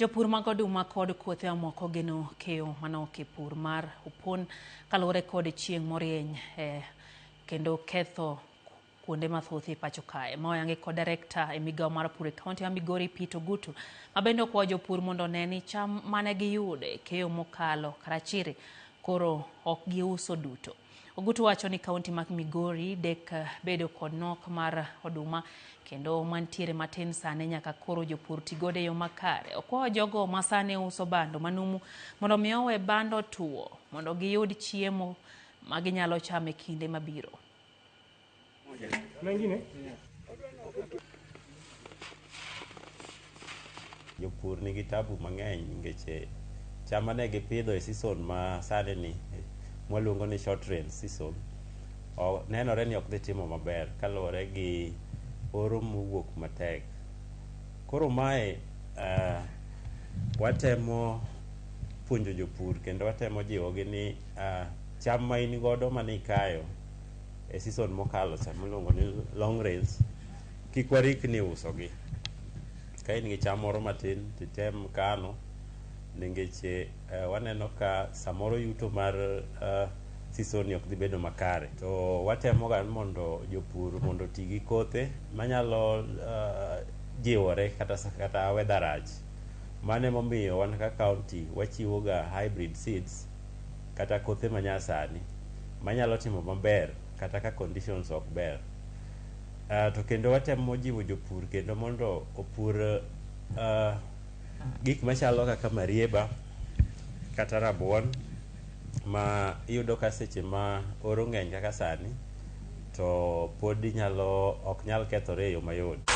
Jopur mag oduma kod kothe mamoko geno keyo manok e pur mar opon kaluwore kod chieng' morieny kendo ketho kuonde mathoth e pacho kae. Moyangi kod Director e migao mar pur e kaunti ma Migori Peter Ogutu mabende okwayo jopur mondo one ni cham mane giyudo e keyo mokalo karachiri koro ok giuso duto. Ogutu wacho ni kaunti ma Migori dek bedo kod nok mar oduma kendo mantiere matin sane nyaka koro jopur tigode e yo makare. Okwayo jogo masane uso bando manumu mondo mi owe bando tuo mondo giyud chiemo ma ginyalo chamo e kinde mabiro. Jopur nigi tabu mang'eny nikech cham mane gipidho e season ma sani ni mwaluongo ni short rain season nenore ni ok dhi timo maber kaluwore gi oro mowuok matek. Koro mae watemo puonjo jopur kendo watemo jiwogi ni cham ma in godo mane ikayo e season mokalo cha miluongo ni long rains kik warikni usogi. Ka in gi cham moro matin titem kano nikech waneno ka samoro yuto mar season ni ok dhi bedo makare. To watemo ga mondo jopur mondo ti gi kothe manyalo jiwore kata weather rach. Mane momiyo wan ka kaunti wachiwo ga hybrid seeds kata kothe manyasani manyalo timo maber kata ka conditions ok ber. To kendo watemo jiwo jopur kendo mondo opur gik machalo kaka marieba kata rabuon ma iyudo ka seche ma oro ng'eny kaka sani to pod ok nyal kethore e yo mayot.